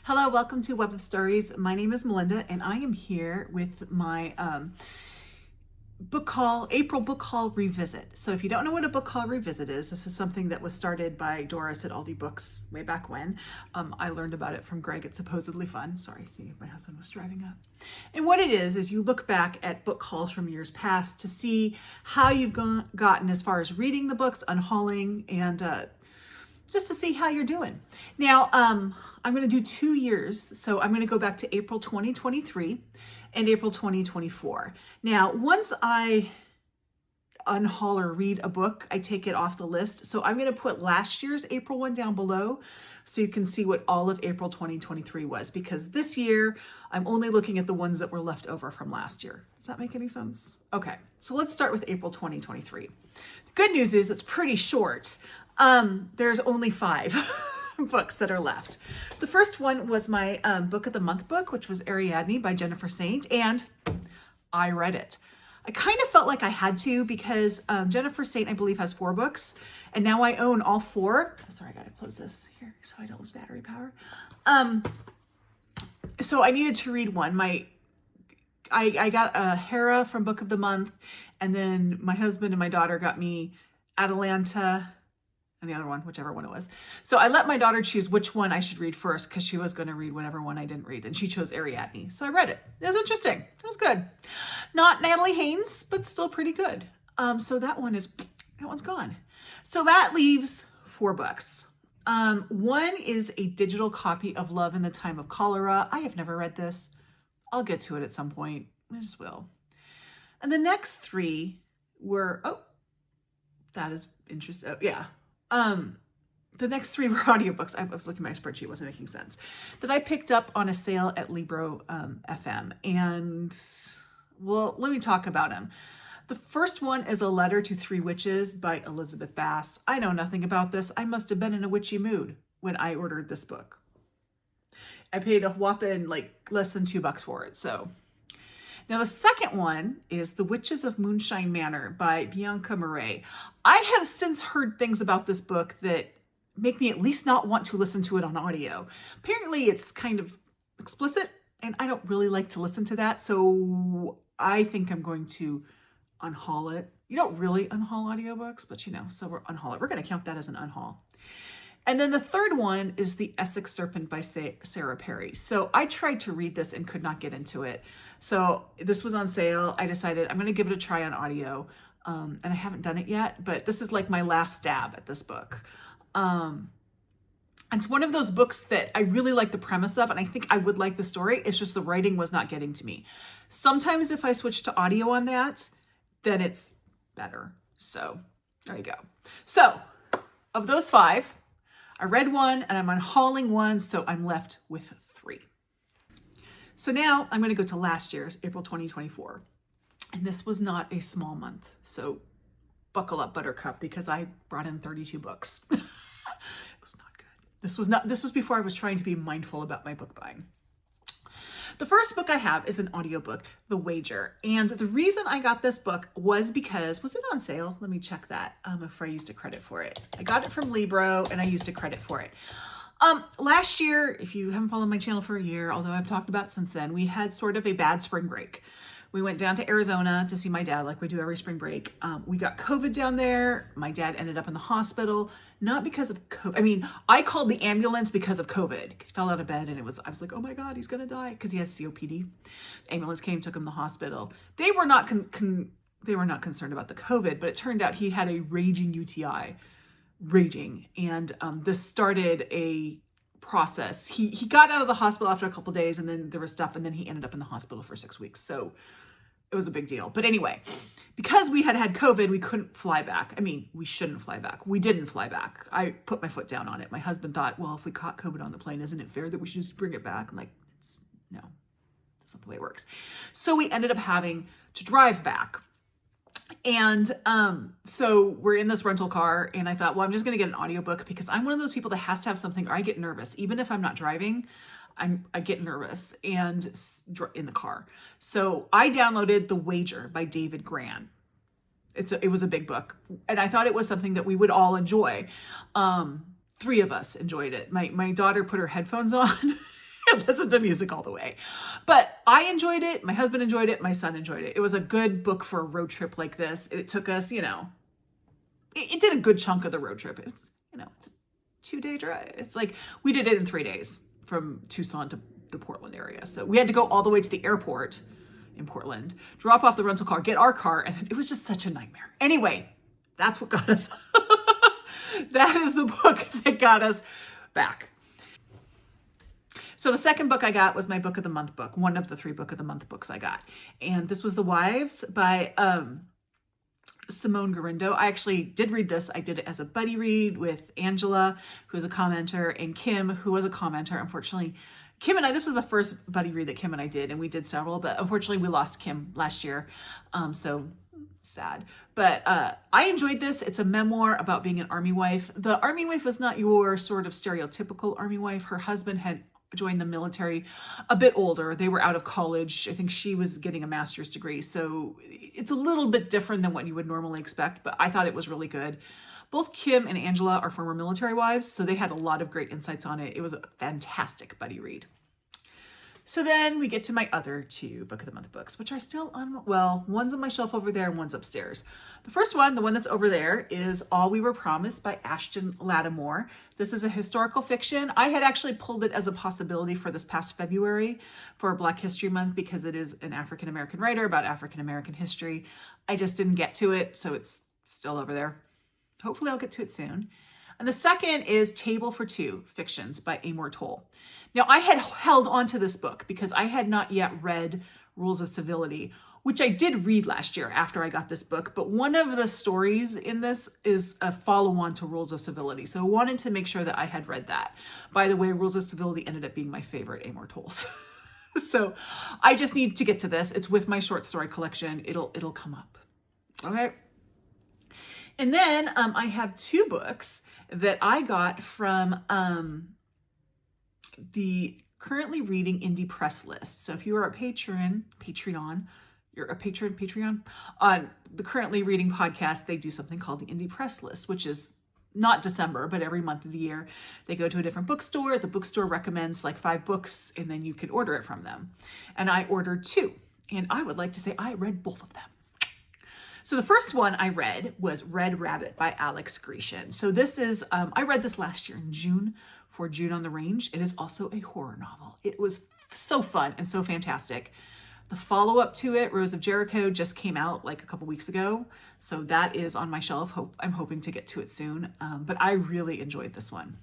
Hello, welcome to Web of Stories. My name is Melinda, and I am here with my book haul, April book haul revisit. So if you don't know what a book haul revisit is, this is something that was started by Doris at Aldi Books way back when. I learned about it from Greg. It's supposedly fun. Sorry, see, my husband was driving up. And what it is you look back at book hauls from years past to see how you've gotten as far as reading the books, unhauling, and just to see how you're doing. Now, I'm going to do 2 years. So I'm going to go back to April 2023 and April 2024. Now, once I unhaul or read a book, I take it off the list. So I'm going to put last year's April one down below so you can see what all of April 2023 was, because this year I'm only looking at the ones that were left over from last year. Does that make any sense? Okay, so let's start with April 2023. The good news is it's pretty short. There's only 5 books that are left. The first one was my book of the month book, which was Ariadne by Jennifer Saint, and I read it. I kind of felt like I had to because Jennifer Saint, I believe, has 4 books, and now I own all 4. Sorry, I gotta close this here so I don't lose battery power. So I needed to read one. I got a Hera from Book of the Month, and then my husband and my daughter got me Atalanta and the other one, whichever one it was. So I let my daughter choose which one I should read first because she was going to read whatever one I didn't read. And she chose Ariadne. So I read it. It was interesting. It was good. Not Natalie Haynes, but still pretty good. So that one's gone. So that leaves 4 books. One is a digital copy of Love in the Time of Cholera. I have never read this. I'll get to it at some point. I just will. And the next 3 were, that is interesting. Oh, yeah. The next 3 were audiobooks. I was looking at my spreadsheet, it wasn't making sense. That I picked up on a sale at Libro FM. And well, let me talk about them. The first one is A Letter to 3 Witches by Elizabeth Bass. I know nothing about this. I must have been in a witchy mood when I ordered this book. I paid a whopping less than $2 for it. So now the second one is The Witches of Moonshyne Manor by Bianca Marais. I have since heard things about this book that make me at least not want to listen to it on audio. Apparently it's kind of explicit and I don't really like to listen to that. So I think I'm going to unhaul it. You don't really unhaul audiobooks, but so we're unhaul it. We're going to count that as an unhaul. And then the third one is The Essex Serpent by Sarah Perry. So I tried to read this and could not get into it. So this was on sale. I decided I'm going to give it a try on audio. And I haven't done it yet, but this is like my last stab at this book. And it's one of those books that I really like the premise of, and I think I would like the story. It's just the writing was not getting to me. Sometimes if I switch to audio on that, then it's better. So there you go. So of those 5, I read 1 and I'm unhauling 1, so I'm left with 3. So now I'm going to go to last year's, April 2024. And this was not a small month. So buckle up, Buttercup, because I brought in 32 books. It was not good. This was before I was trying to be mindful about my book buying. The first book I have is an audiobook, The Wager. And the reason I got this book was because, was it on sale? Let me check that before I used a credit for it. I got it from Libro and I used a credit for it. Last year, if you haven't followed my channel for a year, although I've talked about it since then, we had sort of a bad spring break. We went down to Arizona to see my dad like we do every spring break. We got COVID down there. My dad ended up in the hospital, not because of COVID. I mean, I called the ambulance because of COVID. He fell out of bed and I was like, oh my God, he's going to die because he has COPD. The ambulance came, took him to the hospital. They were not concerned about the COVID, but it turned out he had a raging UTI, and this started a process. He got out of the hospital after a couple of days, and then there was stuff, and then he ended up in the hospital for 6 weeks. So it was a big deal. But anyway, because we had COVID, we couldn't fly back. I mean, we shouldn't fly back. We didn't fly back. I put my foot down on it. My husband thought, well, if we caught COVID on the plane, isn't it fair that we should just bring it back? I'm like, no, that's not the way it works. So we ended up having to drive back. And so we're in this rental car, and I thought, well, I'm just going to get an audiobook because I'm one of those people that has to have something, or I get nervous. Even if I'm not driving, I get nervous and in the car. So I downloaded The Wager by David Grann. It was a big book, and I thought it was something that we would all enjoy. 3 of us enjoyed it. My daughter put her headphones on listen to music all the way. But I enjoyed it. My husband enjoyed it. My son enjoyed it. It was a good book for a road trip like this. It took us, it did a good chunk of the road trip. It's, it's a 2-day drive. It's like we did it in 3 days from Tucson to the Portland area. So we had to go all the way to the airport in Portland, drop off the rental car, get our car, and it was just such a nightmare. Anyway, that's what got us. That is the book that got us back. So the second book I got was my Book of the Month book, one of the 3 Book of the Month books I got. And this was The Wives by Simone Gorrindo. I actually did read this. I did it as a buddy read with Angela, who's a commenter, and Kim, who was a commenter. Unfortunately, Kim and I, this was the first buddy read that Kim and I did, and we did several, but unfortunately we lost Kim last year. So sad. But I enjoyed this. It's a memoir about being an army wife. The army wife was not your sort of stereotypical army wife. Her husband had joined the military a bit older. They were out of college. I think she was getting a master's degree. So it's a little bit different than what you would normally expect, but I thought it was really good. Both Kim and Angela are former military wives, so they had a lot of great insights on it. It was a fantastic buddy read. So then we get to my other 2 Book of the Month books, which are still on, well, one's on my shelf over there and one's upstairs. The first one, the one that's over there, is All We Were Promised by Ashton Lattimore. This is a historical fiction. I had actually pulled it as a possibility for this past February for Black History Month because it is an African-American writer about African-American history. I just didn't get to it, so it's still over there. Hopefully I'll get to it soon. And the second is Table for Two, Fictions by Amor Towles. Now, I had held on to this book because I had not yet read Rules of Civility, which I did read last year after I got this book. But one of the stories in this is a follow-on to Rules of Civility. So I wanted to make sure that I had read that. By the way, Rules of Civility ended up being my favorite Amor Towles. So I just need to get to this. It's with my short story collection. It'll come up. Okay. And then I have 2 books that I got from the currently reading indie press list. So if you are a Patreon, you're a Patreon on the currently reading podcast, they do something called the indie press list, which is not December, but every month of the year, they go to a different bookstore. The bookstore recommends like 5 books and then you can order it from them. And I ordered 2. And I would like to say I read both of them. So the first one I read was Red Rabbit by Alex Grecian. So this is, I read this last year in June for June on the Range. It is also a horror novel. It was so fun and so fantastic. The follow-up to it, Rose of Jericho, just came out like a couple weeks ago. So that is on my shelf. I'm hoping to get to it soon. But I really enjoyed this one.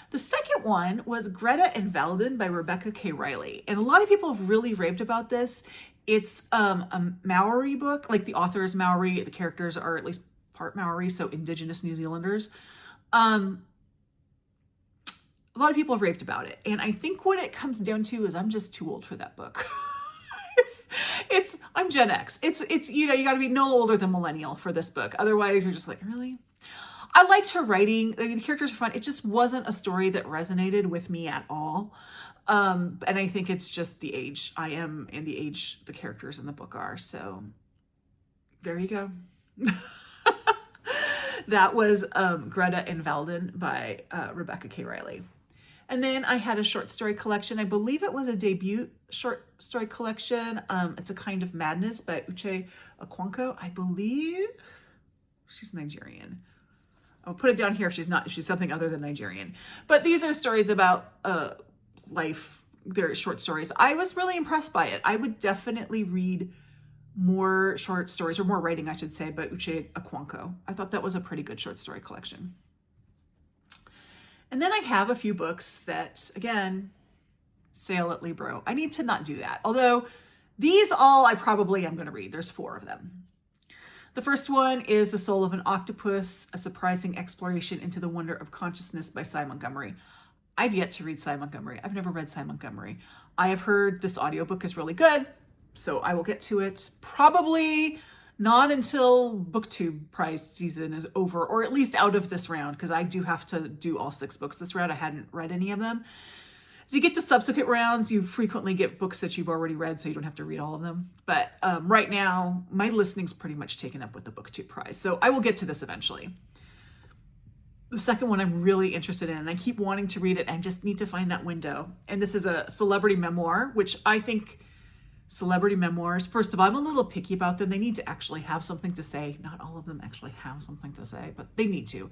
The second one was Greta and Valdin by Rebecca K. Reilly. And a lot of people have really raved about this. It's a Maori book, like the author is Maori, the characters are at least part Maori, so Indigenous New Zealanders. A lot of people have raved about it. And I think what it comes down to is I'm just too old for that book. I'm Gen X. It's you gotta be no older than millennial for this book. Otherwise you're just like, really? I liked her writing. I mean, the characters are fun. It just wasn't a story that resonated with me at all. And I think it's just the age I am and the age the characters in the book are. So there you go. That was Greta and Valdin by Rebecca K. Reilly. And then I had a short story collection. I believe it was a debut short story collection. It's A Kind of Madness by Uche Okonkwo. I believe she's Nigerian. I'll put it down here if she's not, if she's something other than Nigerian. But these are stories about life. They're short stories. I was really impressed by it. I would definitely read more short stories, or more writing, I should say, by Uche Okonkwo. I thought that was a pretty good short story collection. And then I have a few books that, again, sale at Libro. I need to not do that. Although these all I probably am going to read. There's 4 of them. The first one is The Soul of an Octopus, A Surprising Exploration into the Wonder of Consciousness by Cy Montgomery. I've yet to read Cy Montgomery. I've never read Cy Montgomery. I have heard this audiobook is really good, so I will get to it probably not until BookTube prize season is over, or at least out of this round, because I do have to do all 6 books this round. I hadn't read any of them. As you get to subsequent rounds, you frequently get books that you've already read, so you don't have to read all of them. But right now, my listening's pretty much taken up with the BookTube prize, so I will get to this eventually. The second one I'm really interested in, and I keep wanting to read it and just need to find that window. And this is a celebrity memoir, which I think celebrity memoirs, first of all, I'm a little picky about them. They need to actually have something to say. Not all of them actually have something to say, but they need to.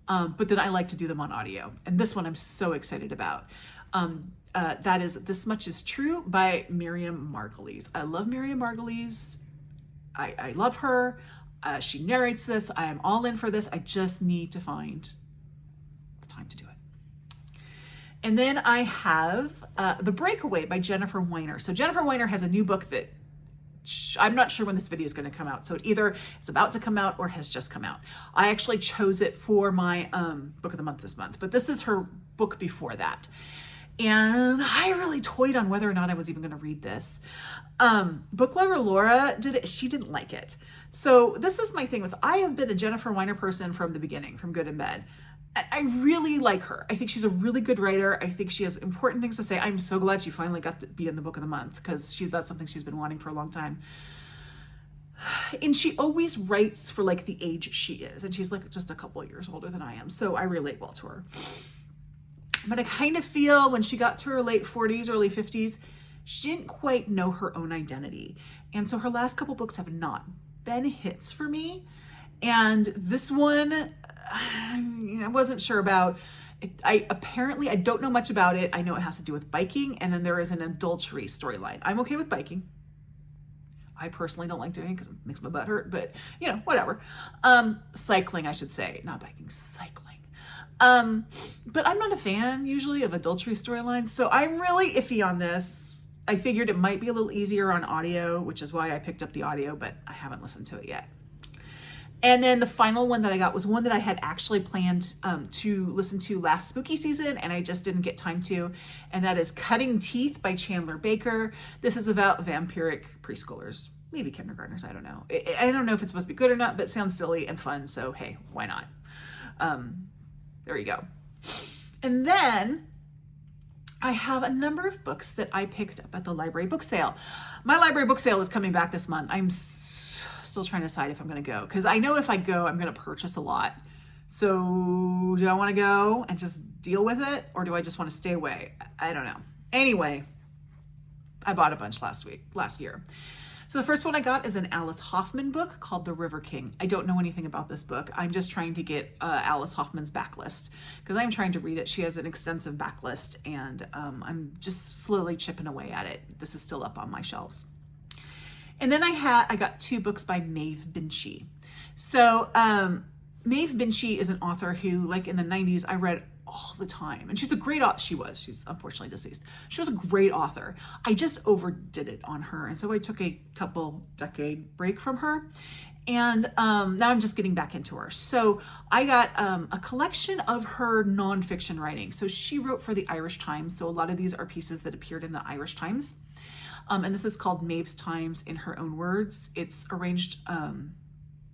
But then I like to do them on audio. And this one I'm so excited about. That is This Much Is True by Miriam Margolyes. I love Miriam Margolyes. I love her. She narrates this. I am all in for this. I just need to find the time to do it. And then I have The Breakaway by Jennifer Weiner. So Jennifer Weiner has a new book that I'm not sure when this video is going to come out. So it either is about to come out or has just come out. I actually chose it for my book of the month this month, but this is her book before that. And I really toyed on whether or not I was even going to read this. Book lover Laura did it. She didn't like it. So this is my thing with, I have been a Jennifer Weiner person from the beginning, from Good in Bed. I really like her. I think she's a really good writer. I think she has important things to say. I'm so glad she finally got to be in the book of the month, because that's something she's been wanting for a long time. And she always writes for like the age she is. And she's like just a couple of years older than I am. So I relate well to her. But I kind of feel when she got to her late 40s, early 50s, she didn't quite know her own identity. And so her last couple books have not been hits for me. And this one, I wasn't sure about. I don't know much about it. I know it has to do with biking, and then there is an adultery storyline. I'm okay with biking. I personally don't like doing it because it makes my butt hurt, but whatever. Cycling, I should say, not biking, cycling. But I'm not a fan usually of adultery storylines, so I'm really iffy on this. I figured it might be a little easier on audio, which is why I picked up the audio, but I haven't listened to it yet. And then the final one that I got was one that I had actually planned to listen to last spooky season, and I just didn't get time to, and that is Cutting Teeth by Chandler Baker. This is about vampiric preschoolers, maybe kindergartners, I don't know. I don't know if it's supposed to be good or not, but it sounds silly and fun, so hey, why not? There you go. And then I have a number of books that I picked up at the library book sale. My library book sale is coming back this month. I'm still trying to decide if I'm going to go, because I know if I go, I'm going to purchase a lot. So do I want to go and just deal with it, or do I just want to stay away? I don't know. Anyway, I bought a bunch last year. So the first one I got is an Alice Hoffman book called The River King. I don't know anything about this book. I'm just trying to get Alice Hoffman's backlist, because I'm trying to read it. She has an extensive backlist, and I'm just slowly chipping away at it. This is still up on my shelves. And then I got two books by Maeve Binchy. So Maeve Binchy is an author who, like in the 90s, I read all the time. And she's a great author. She's unfortunately deceased. She was a great author. I just overdid it on her. And so I took a couple decade break from her. And now I'm just getting back into her. So I got a collection of her nonfiction writing. So she wrote for the Irish Times. So a lot of these are pieces that appeared in the Irish Times. And this is called Maeve's Times in Her Own Words. It's arranged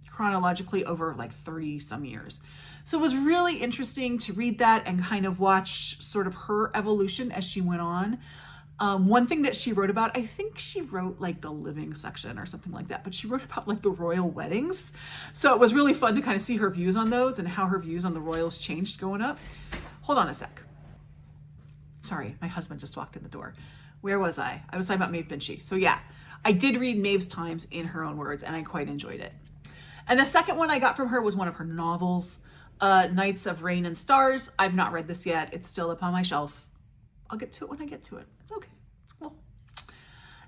chronologically over like 30 some years. So it was really interesting to read that and kind of watch sort of her evolution as she went on. One thing that she wrote about, I think she wrote like the living section or something like that, but she wrote about like the royal weddings. So it was really fun to kind of see her views on those and how her views on the royals changed going up. Hold on a sec. Sorry, my husband just walked in the door. Where was I? I was talking about Maeve Binchy. So yeah, I did read Maeve's Times in Her Own Words, and I quite enjoyed it. And the second one I got from her was one of her novels, Nights of Rain and Stars. I've not read this yet. It's still up on my shelf. I'll get to it when I get to it. It's okay. It's cool.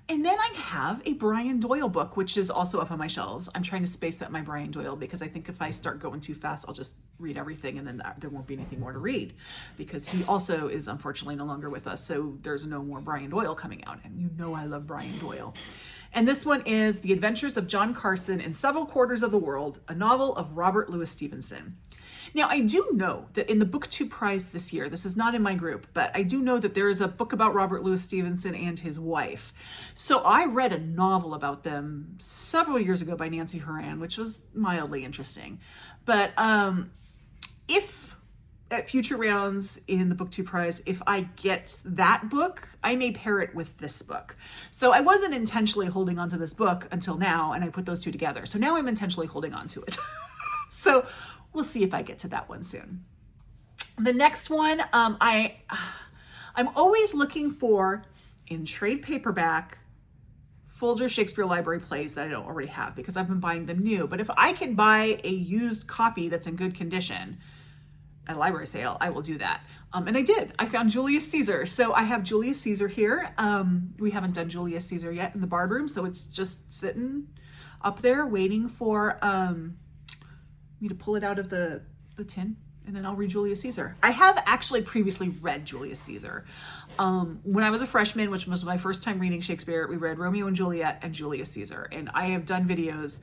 And then I have a Brian Doyle book, which is also up on my shelves. I'm trying to space out my Brian Doyle because I think if I start going too fast, I'll just read everything and then there won't be anything more to read, because he also is unfortunately no longer with us. So there's no more Brian Doyle coming out. And you know I love Brian Doyle. And this one is The Adventures of John Carson in Several Quarters of the World, a novel of Robert Louis Stevenson. Now, I do know that in the Book 2 prize this year, this is not in my group, but I do know that there is a book about Robert Louis Stevenson and his wife. So I read a novel about them several years ago by Nancy Horan, which was mildly interesting. But if at future rounds in the Book 2 prize, if I get that book, I may pair it with this book. So I wasn't intentionally holding on to this book until now, and I put those two together. So now I'm intentionally holding on to it. So we'll see if I get to that one soon. The next one, I'm always looking for, in trade paperback, Folger Shakespeare Library plays that I don't already have, because I've been buying them new. But if I can buy a used copy that's in good condition at a library sale, I will do that. And I did. I found Julius Caesar. So I have Julius Caesar here. We haven't done Julius Caesar yet in the Bard Room, so it's just sitting up there waiting for me to pull it out of the tin, and then I'll read Julius Caesar. I have actually previously read Julius Caesar. When I was a freshman, which was my first time reading Shakespeare, we read Romeo and Juliet and Julius Caesar. And I have done videos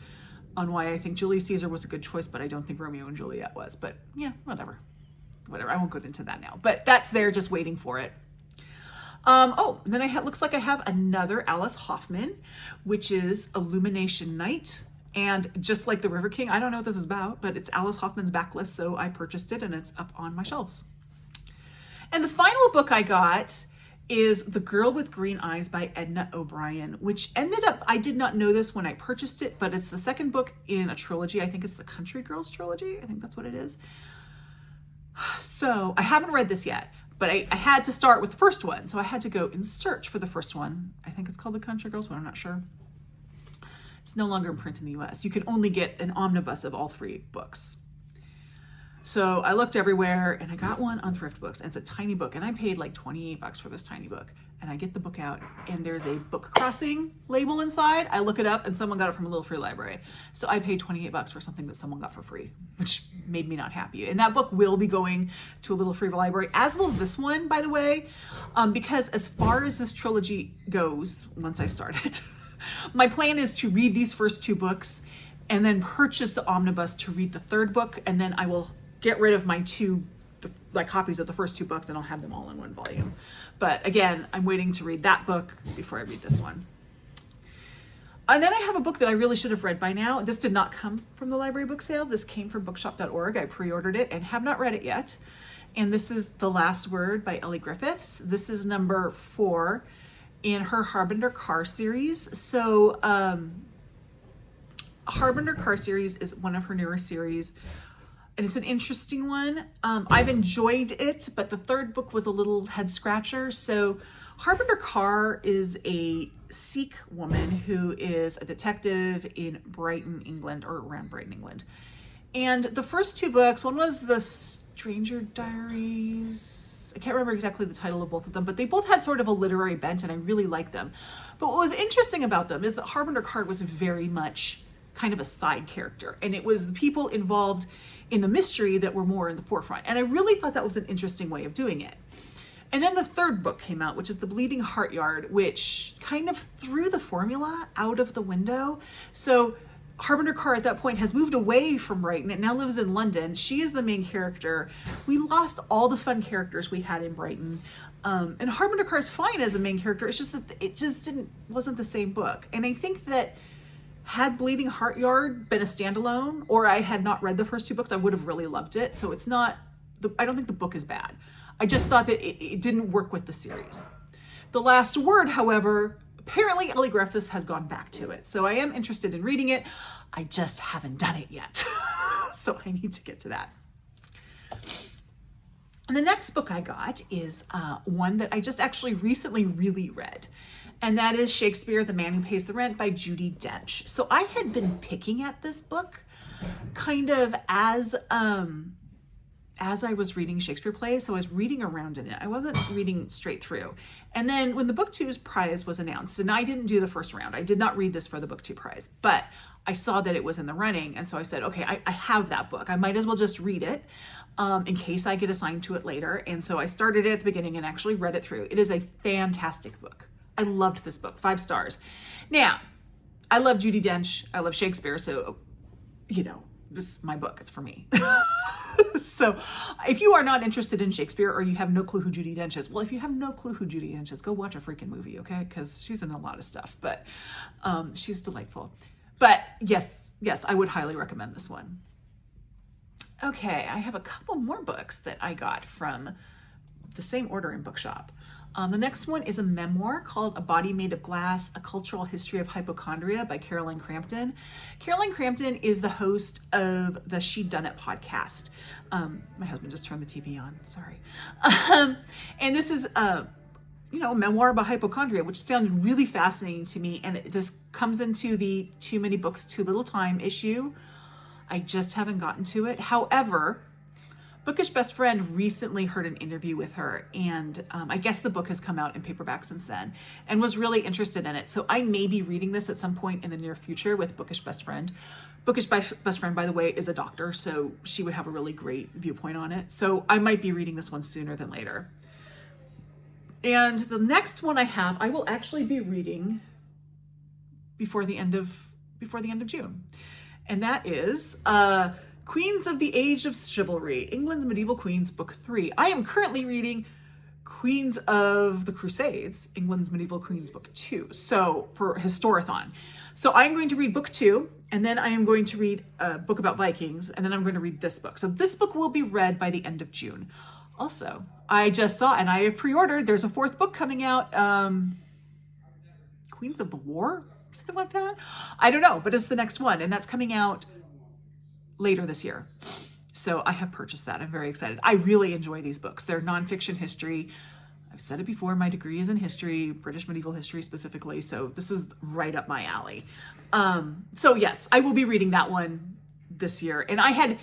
on why I think Julius Caesar was a good choice, but I don't think Romeo and Juliet was. But yeah, whatever. I won't go into that now. But that's there just waiting for it. And then looks like I have another Alice Hoffman, which is Illumination Night. And just like the River King, I don't know what this is about, but it's Alice Hoffman's backlist, so I purchased it and it's up on my shelves. And the final book I got is The Girl with Green Eyes by Edna O'Brien, which ended up, I did not know this when I purchased it, but it's the second book in a trilogy. I think it's the Country Girls trilogy. I think that's what it is. So I haven't read this yet, but I had to start with the first one. So I had to go and search for the first one. I think it's called The Country Girls, but I'm not sure. It's no longer in print in the US. You can only get an omnibus of all 3 books. So I looked everywhere and I got one on Thrift Books, and it's a tiny book, and I paid like $28 for this tiny book. And I get the book out and there's a book crossing label inside. I look it up and someone got it from a Little Free Library. So I paid $28 for something that someone got for free, which made me not happy. And that book will be going to a Little Free Library, as will this one, by the way, because as far as this trilogy goes, once I start it, my plan is to read these first 2 books and then purchase the omnibus to read the 3rd book, and then I will get rid of my 2 copies of the first 2 books, and I'll have them all in one volume. But again, I'm waiting to read that book before I read this one. And then I have a book that I really should have read by now. This did not come from the library book sale. This came from bookshop.org. I pre-ordered it and have not read it yet. And this is The Last Word by Ellie Griffiths. This is number 4 in her Harbinger Car series. So Harbinger Car series is one of her newer series, and it's an interesting one. I've enjoyed it, but the 3rd book was a little head scratcher. So Harbinger Car is a Sikh woman who is a detective in Brighton, England, or around Brighton, England. And the first 2 books, one was The Stranger Diaries. I can't remember exactly the title of both of them, but they both had sort of a literary bent, and I really liked them. But what was interesting about them is that Harbinger Car was very much kind of a side character, and it was the people involved in the mystery that were more in the forefront. And I really thought that was an interesting way of doing it. And then the 3rd book came out, which is The Bleeding Heart Yard, which kind of threw the formula out of the window. So Harbinger Car at that point has moved away from Brighton. It now lives in London. She is the main character. We lost all the fun characters we had in Brighton. And Harbinger Car is fine as a main character. It's just that it just wasn't the same book. And I think that had Bleeding Heart Yard been a standalone, or I had not read the first 2 books, I would have really loved it. So it's not, I don't think the book is bad. I just thought that it didn't work with the series. The Last Word, however, apparently Ellie Griffiths has gone back to it. So I am interested in reading it. I just haven't done it yet. So I need to get to that. And the next book I got is one that I just actually recently really read. And that is Shakespeare, The Man Who Pays the Rent by Judi Dench. So I had been picking at this book kind of as I was reading Shakespeare plays. So I was reading around in it. I wasn't reading straight through. And then when the Book 2's prize was announced, and I didn't do the first round, I did not read this for the Book 2 prize, but I saw that it was in the running. And so I said, okay, I have that book. I might as well just read it in case I get assigned to it later. And so I started it at the beginning and actually read it through. It is a fantastic book. I loved this book, 5 stars. Now, I love Judi Dench. I love Shakespeare. So, this is my book. It's for me. So if you are not interested in Shakespeare, or you have no clue who Judi Dench is, well, if you have no clue who Judi Dench is, go watch a freaking movie, okay? Because she's in a lot of stuff, but she's delightful. But yes, I would highly recommend this one. Okay, I have a couple more books that I got from the same order in Bookshop. The next one is a memoir called A Body Made of Glass, A Cultural History of Hypochondria by Caroline Crampton. Caroline Crampton is the host of the She Done It podcast. My husband just turned the TV on, sorry. And this is a memoir about hypochondria, which sounded really fascinating to me. And this comes into the Too Many Books, Too Little Time issue. I just haven't gotten to it. However, Bookish Best Friend recently heard an interview with her, and I guess the book has come out in paperback since then, and was really interested in it. So I may be reading this at some point in the near future with Bookish Best Friend. Bookish Best Friend, by the way, is a doctor, so she would have a really great viewpoint on it. So I might be reading this one sooner than later. And the next one I will actually be reading before the end of June, and that is Queens of the Age of Chivalry, England's Medieval Queens, Book 3. I am currently reading Queens of the Crusades, England's Medieval Queens, Book 2. So for Historathon. So I'm going to read Book 2, and then I am going to read a book about Vikings, and then I'm going to read this book. So this book will be read by the end of June. Also, I just saw, and I have pre-ordered, there's a 4th book coming out, Queens of the War, something like that. I don't know, but it's the next one, and that's coming out later this year. So I have purchased that. I'm very excited. I really enjoy these books. They're nonfiction history. I've said it before, my degree is in history, British medieval history specifically. So this is right up my alley. So yes, I will be reading that one this year. And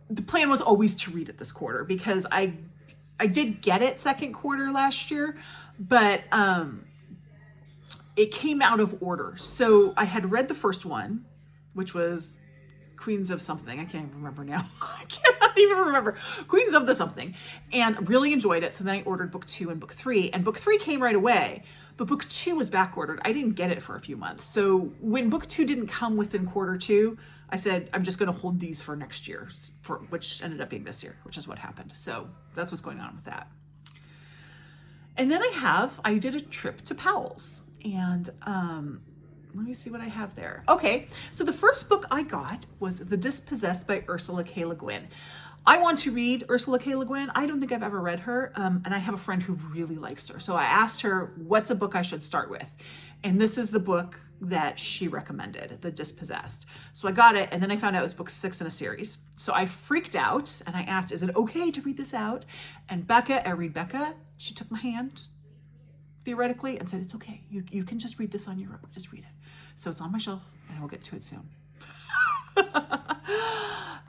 the plan was always to read it this quarter, because I did get it second quarter last year, but it came out of order. So I had read the first one, which was Queens of something. I can't even remember now. I cannot even remember. Queens of the something. And really enjoyed it. So then I ordered Book 2 and Book 3. And Book 3 came right away. But Book 2 was back ordered. I didn't get it for a few months. So when Book 2 didn't come within quarter 2, I said, I'm just going to hold these for next year, which ended up being this year, which is what happened. So that's what's going on with that. And then I did a trip to Powell's. And let me see what I have there. Okay, so the first book I got was The Dispossessed by Ursula K. Le Guin. I want to read Ursula K. Le Guin. I don't think I've ever read her, and I have a friend who really likes her. So I asked her, what's a book I should start with? And this is the book that she recommended, The Dispossessed. So I got it, and then I found out it was book 6 in a series. So I freaked out, and I asked, is it okay to read this out? And Becca, she took my hand, theoretically, and said, it's okay. You can just read this on your own. Just read it. So it's on my shelf, and we'll get to it soon.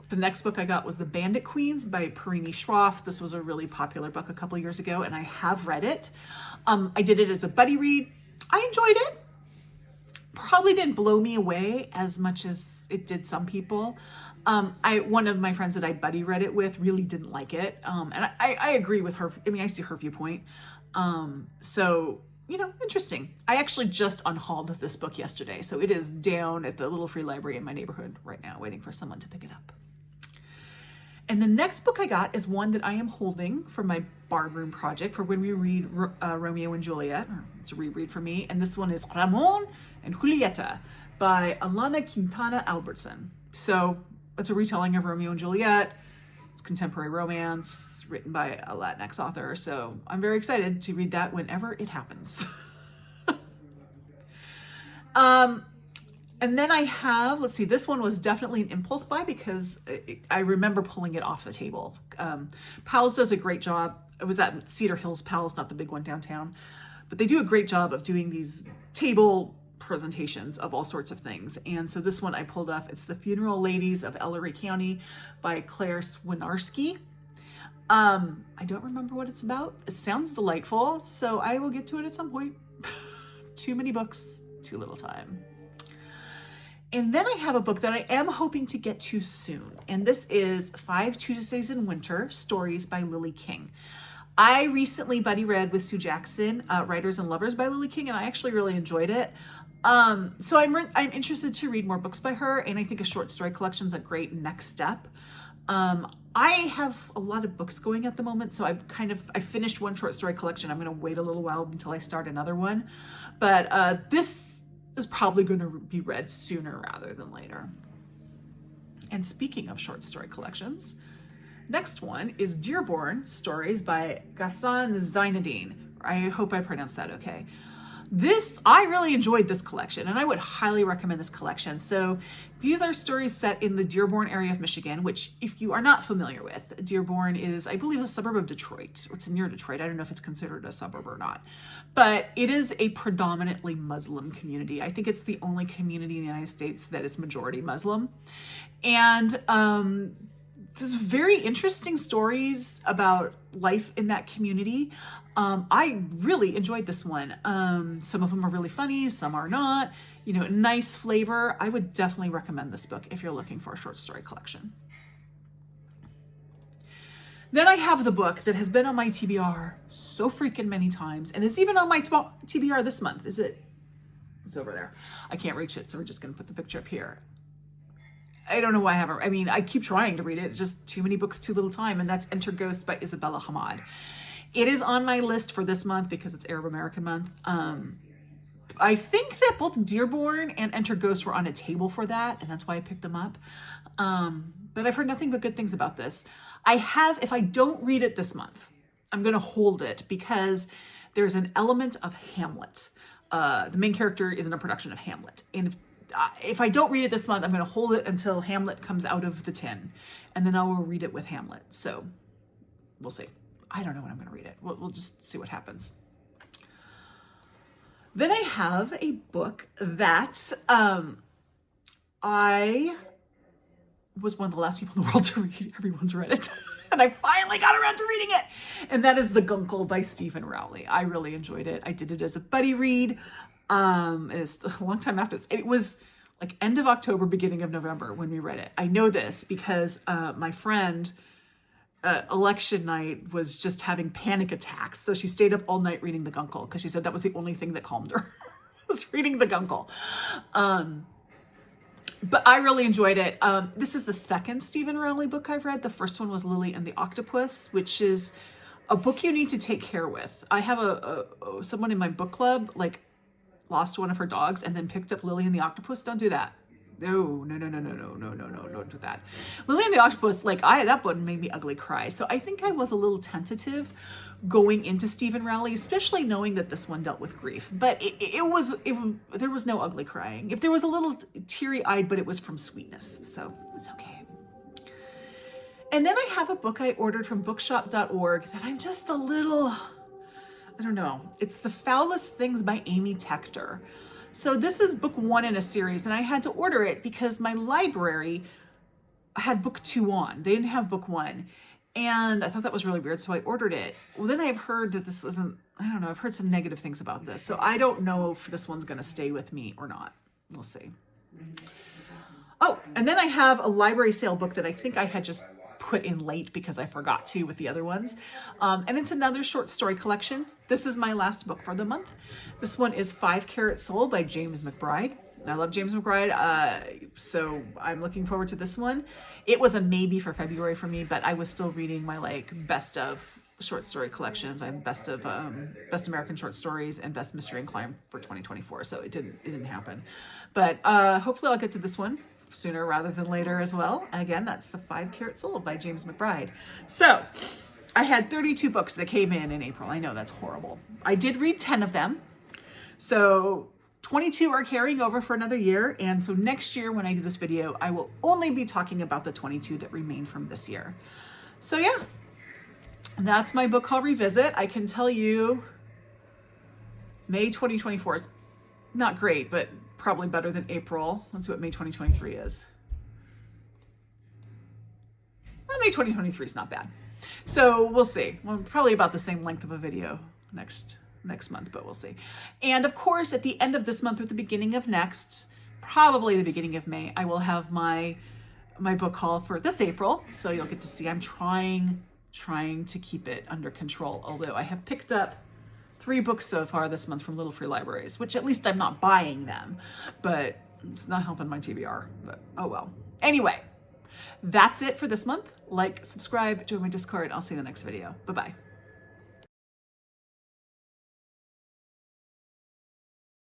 The next book I got was The Bandit Queens by Perini Schroff. This was a really popular book a couple years ago, and I have read it. I did it as a buddy read. I enjoyed it. Probably didn't blow me away as much as it did some people. One of my friends that I buddy read it with really didn't like it. And I agree with her. I mean, I see her viewpoint. So, interesting. I actually just unhauled this book yesterday. So it is down at the little free library in my neighborhood right now, waiting for someone to pick it up. And the next book I got is one that I am holding for my barroom project for when we read Romeo and Juliet. It's a reread for me. And this one is Ramon and Julieta by Alana Quintana Albertson. So it's a retelling of Romeo and Juliet. It's contemporary romance written by a Latinx author. So I'm very excited to read that whenever it happens. And then I have, let's see, this one was definitely an impulse buy because I remember pulling it off the table. Powell's does a great job. It was at Cedar Hills Powell's, not the big one downtown. But they do a great job of doing these table presentations of all sorts of things. And so this one I pulled off. It's The Funeral Ladies of Ellery County by Claire Swinarski. I don't remember what it's about. It sounds delightful, so I will get to it at some point. Too many books, too little time. And then I have a book that I am hoping to get to soon. And this is 5 Tuesdays in Winter, Stories by Lily King. I recently buddy read with Sue Jackson, Writers and Lovers by Lily King, and I actually really enjoyed it. So I'm interested to read more books by her, and I think a short story collection is a great next step. I have a lot of books going at the moment, so I finished one short story collection. I'm going to wait a little while until I start another one. But this is probably going to be read sooner rather than later. And speaking of short story collections, next one is Dearborn Stories by Ghassan Zainuddin. I hope I pronounced that okay. I really enjoyed this collection, and I would highly recommend this collection. So these are stories set in the Dearborn area of Michigan, which if you are not familiar with, Dearborn is, I believe, a suburb of Detroit. It's near Detroit. I don't know if it's considered a suburb or not, but it is a predominantly Muslim community. I think it's the only community in the United States that is majority Muslim. And there's very interesting stories about life in that community. I really enjoyed this one. Some of them are really funny, some are not. You know, nice flavor. I would definitely recommend this book if you're looking for a short story collection. Then I have the book that has been on my TBR so freaking many times, and it's even on my TBR this month. Is it? It's over there. I can't reach it, so we're just going to put the picture up here. I don't know why I haven't. I mean, I keep trying to read it. Just too many books, too little time. And that's Enter Ghost by Isabella Hamad. It is on my list for this month because it's Arab American month. I think that both Dearborn and Enter Ghost were on a table for that, and that's why I picked them up. But I've heard nothing but good things about this. If I don't read it this month, I'm going to hold it because there's an element of Hamlet. The main character is in a production of Hamlet. And if I don't read it this month, I'm going to hold it until Hamlet comes out of the tin, and then I will read it with Hamlet. So we'll see. I don't know when I'm going to read it. We'll just see what happens. Then I have a book that I was one of the last people in the world to read. Everyone's read it. And I finally got around to reading it. And that is The Guncle by Stephen Reilly. I really enjoyed it. I did it as a buddy read. It's a long time after this. It was like end of October, beginning of November when we read it. I know this because my friend, election night, was just having panic attacks. So she stayed up all night reading The Guncle because she said that was the only thing that calmed her, was reading The Guncle. But I really enjoyed it. This is the second Stephen Reilly book I've read. The first one was Lily and the Octopus, which is a book you need to take care with. I have someone in my book club, like, lost one of her dogs and then picked up Lily and the Octopus. Don't do that. No, don't do that. Lily and the Octopus, that one made me ugly cry. So I think I was a little tentative going into Stephen Reilly, especially knowing that this one dealt with grief. But there was no ugly crying. If there was a little teary-eyed, but it was from sweetness. So it's okay. And then I have a book I ordered from bookshop.org that I'm just a little, I don't know. It's The Foulest Things by Amy Tector. So this is book 1 in a series, and I had to order it because my library had book 2 on. They didn't have book 1. And I thought that was really weird, so I ordered it. Well, then I've heard that this isn't, I don't know, I've heard some negative things about this. So I don't know if this one's going to stay with me or not. We'll see. Oh, and then I have a library sale book that I think I had just put in late because I forgot to with the other ones. And it's another short story collection. This is my last book for the month. This one is 5 Carat Soul by James McBride. I love James McBride, so I'm looking forward to this one. It was a maybe for February for me, but I was still reading my best of short story collections. I'm best American short stories and best mystery and crime for 2024. So it didn't happen, but hopefully I'll get to this one sooner rather than later as well. Again, that's the 5 Carat Soul by James McBride. So I had 32 books that came in April. I know that's horrible. I did read 10 of them. So 22 are carrying over for another year. And so next year when I do this video, I will only be talking about the 22 that remain from this year. So yeah, that's my book haul revisit. I can tell you May 2024 is not great, but probably better than April. Let's see what May 2023 is. Well, May 2023 is not bad. So we'll see. Well, probably about the same length of a video next month, but we'll see. And of course, at the end of this month or the beginning of next, probably the beginning of May, I will have my book haul for this April. So you'll get to see. I'm trying to keep it under control, although I have picked up 3 books so far this month from Little Free Libraries, which at least I'm not buying them, but it's not helping my TBR, but oh well. Anyway, that's it for this month. Like, subscribe, join my Discord. I'll see you in the next video. Bye-bye.